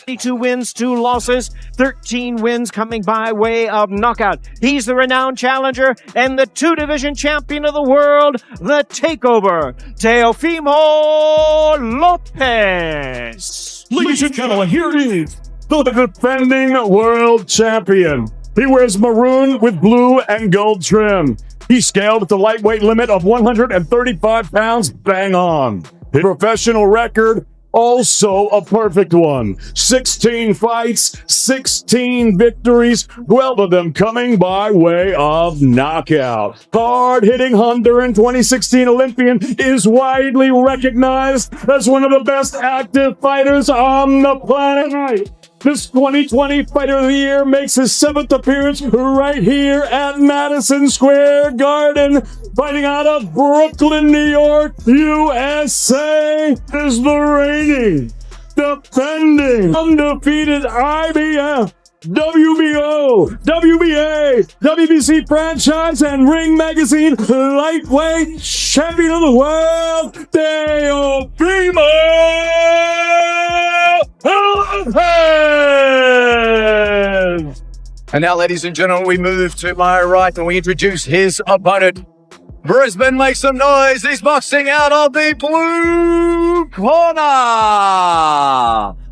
2 wins, 2 losses, 13 wins coming by way of knockout. He's the renowned challenger and the 2-division champion of the world, the Takeover, Teofimo Lopez. Ladies and gentlemen, here it is, the defending world champion. He wears maroon with blue and gold trim. He scaled at the lightweight limit of 135 pounds, bang on. His professional record, also a perfect one. 16 fights, 16 victories, 12 of them coming by way of knockout. Hard-hitting Honduran 2016 Olympian is widely recognized as one of the best active fighters on the planet. This 2020 Fighter of the Year makes his 7th appearance right here at Madison Square Garden. Fighting out of Brooklyn, New York, USA, is the reigning, defending, undefeated IBF, WBO, WBA, WBC franchise, and Ring Magazine lightweight champion of the world, Teofimo Lopez. And now, ladies and gentlemen, we move to my right and we introduce his opponent. Brisbane, make some noise. He's boxing out of the blue corner.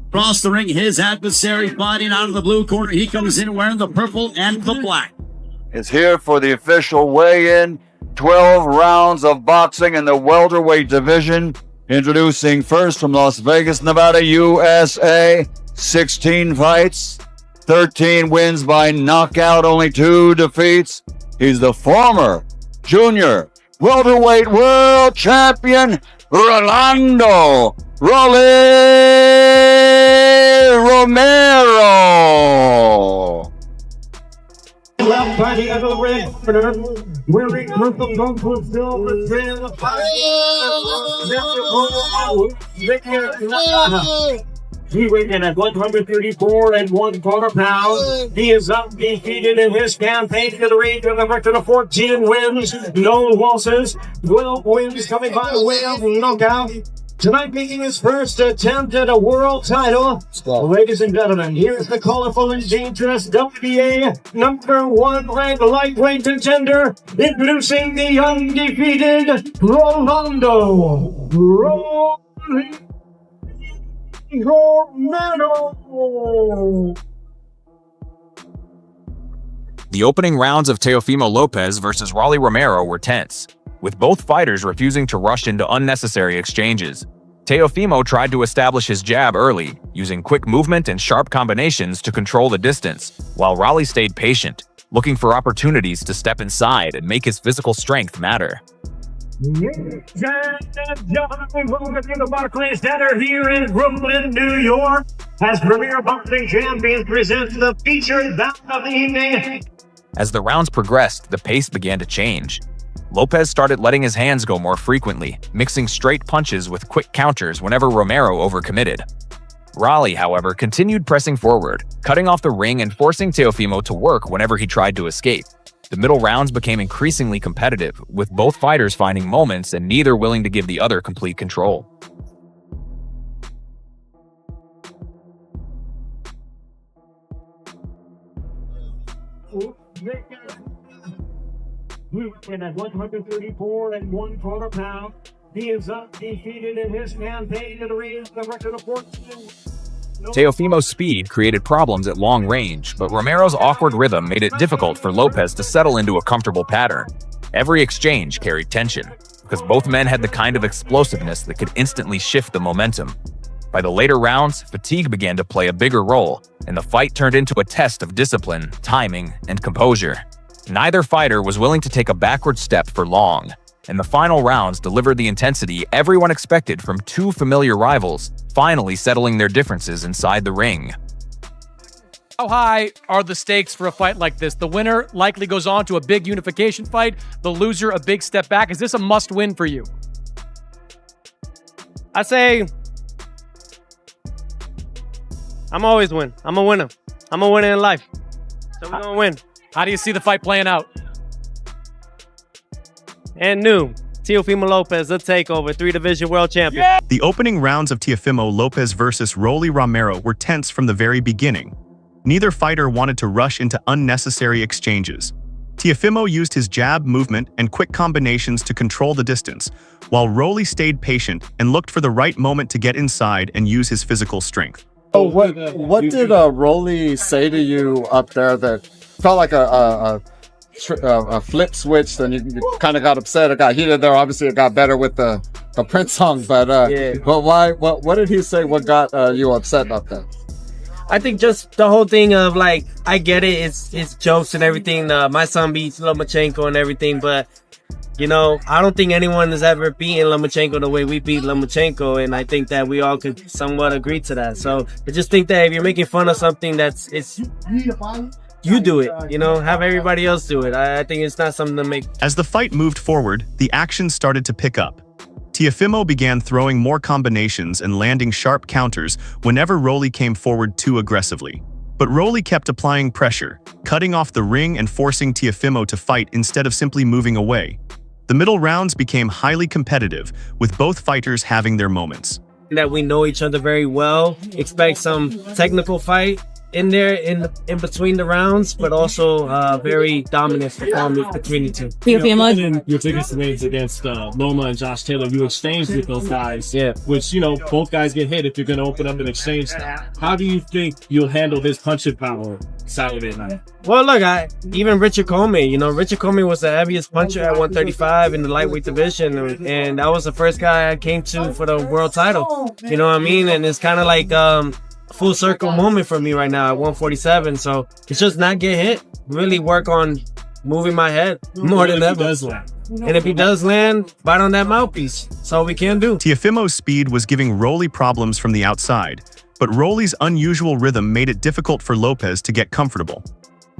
Across the ring, his adversary fighting out of the blue corner. He comes in wearing the purple and the black. Is here for the official weigh-in. 12 rounds of boxing in the welterweight division. Introducing first from Las Vegas, Nevada, USA. 16 fights, 13 wins by knockout, only 2 defeats. He's the former junior welterweight world champion, Rolando Romero. Left by the other ring, wearing purple, gold, silver, trail of He weighed in at 134 and 1/4 pounds. He is undefeated in his campaign to the range of a record of 14 wins, no losses, 12 wins coming by way of knockout. Tonight making his first attempt at a world title. Ladies and gentlemen, here's the colorful and dangerous WBA #1 ranked lightweight contender, introducing the undefeated Rolando. Romero. The opening rounds of Teofimo Lopez versus Rolly Romero were tense, with both fighters refusing to rush into unnecessary exchanges. Teofimo tried to establish his jab early, using quick movement and sharp combinations to control the distance, while Rolly stayed patient, looking for opportunities to step inside and make his physical strength matter. Ladies and gentlemen, welcome to the Barclays Center here in Brooklyn, New York, as Premier Boxing Champions presents the featured bout of the evening. As the rounds progressed, the pace began to change. Lopez started letting his hands go more frequently, mixing straight punches with quick counters whenever Romero overcommitted. Rolly, however, continued pressing forward, cutting off the ring and forcing Teofimo to work whenever he tried to escape. The middle rounds became increasingly competitive, with both fighters finding moments and neither willing to give the other complete control. And at 134 and 1/4 pounds, he is undefeated in his campaign to the ring, the record of 14. Teofimo's speed created problems at long range, but Romero's awkward rhythm made it difficult for Lopez to settle into a comfortable pattern. Every exchange carried tension, because both men had the kind of explosiveness that could instantly shift the momentum. By the later rounds, fatigue began to play a bigger role, and the fight turned into a test of discipline, timing, and composure. Neither fighter was willing to take a backward step for long, and the final rounds delivered the intensity everyone expected from two familiar rivals, finally settling their differences inside the ring. How high are the stakes for a fight like this? The winner likely goes on to a big unification fight, the loser a big step back. Is this a must-win for you? I say, I'm always win. I'm a winner. I'm a winner in life. So we're gonna win. How do you see the fight playing out? And new Teofimo Lopez, the takeover, 3-division world champion. The opening rounds of Teofimo Lopez versus Romero were tense from the very beginning. Neither fighter wanted to rush into unnecessary exchanges. Teofimo used his jab movement and quick combinations to control the distance, while Rolly stayed patient and looked for the right moment to get inside and use his physical strength. Oh, what did Rolly say to you up there that felt like a flip switch? Then you kind of got upset. It got heated there. Obviously, it got better with the Prince song. But why? What did he say? What got you upset up there? I think just the whole thing of like, I get it, it's jokes and everything. My son beats Lomachenko and everything, but you know, I don't think anyone has ever beaten Lomachenko the way we beat Lomachenko, and I think that we all could somewhat agree to that. So I just think that if you're making fun of something you do it, you know, have everybody else do it. I think it's not something to make. As the fight moved forward, the action started to pick up. Teofimo began throwing more combinations and landing sharp counters whenever Rolly came forward too aggressively. But Rolly kept applying pressure, cutting off the ring and forcing Teofimo to fight instead of simply moving away. The middle rounds became highly competitive, with both fighters having their moments. That we know each other very well, expect some technical fight in there in between the rounds, but also very dominant performance between the two. Teofimo, your biggest wins against Loma and Josh Taylor, you exchanged with those guys, which, you know, both guys get hit if you're going to open up an exchange. How do you think you'll handle his punching power Saturday night? Well, look, even Richard Comey, you know, Richard Comey was the heaviest puncher at 135 in the lightweight division, and that was the first guy I came to for the world title. You know what I mean? And it's kind of like full circle moment for me right now at 147. So it's just not get hit, really work on moving my head more than ever. And if he does land, bite on that mouthpiece. That's all we can do. Teofimo's speed was giving Rolly problems from the outside, but Rolly's unusual rhythm made it difficult for Lopez to get comfortable.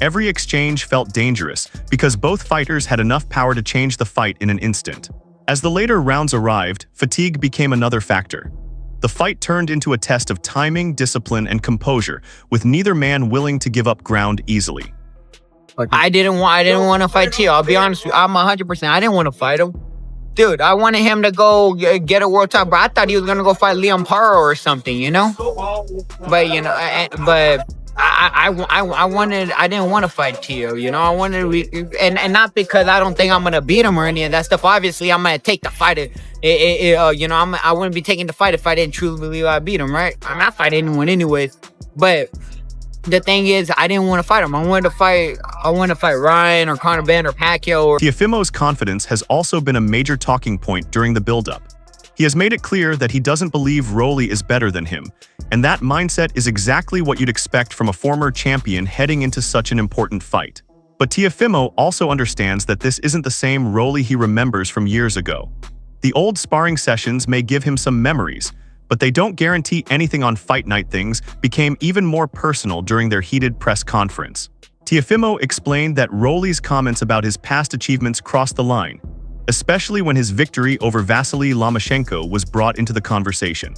Every exchange felt dangerous because both fighters had enough power to change the fight in an instant. As the later rounds arrived, fatigue became another factor. The fight turned into a test of timing, discipline, and composure, with neither man willing to give up ground easily. I didn't want to fight Teo. I'll be honest with you. I'm 100%. I didn't want to fight him. Dude, I wanted him to go get a world title, but I thought he was going to go fight Liam Paro or something, you know? But, you know, I didn't want to fight Teo, you know? I wanted and not because I don't think I'm going to beat him or any of that stuff. Obviously, I'm going to take the fight. You know, I wouldn't be taking the fight if I didn't truly believe I beat him, right? I'm not fighting anyone anyways. But the thing is, I didn't want to fight him. I wanted to fight Ryan or Conor Ben or Pacquiao. Teofimo's confidence has also been a major talking point during the build-up. He has made it clear that he doesn't believe Rolly is better than him, and that mindset is exactly what you'd expect from a former champion heading into such an important fight. But Teofimo also understands that this isn't the same Rolly he remembers from years ago. The old sparring sessions may give him some memories, but they don't guarantee anything on fight night. Things became even more personal during their heated press conference. Teofimo explained that Rolly's comments about his past achievements crossed the line, especially when his victory over Vasily Lomachenko was brought into the conversation.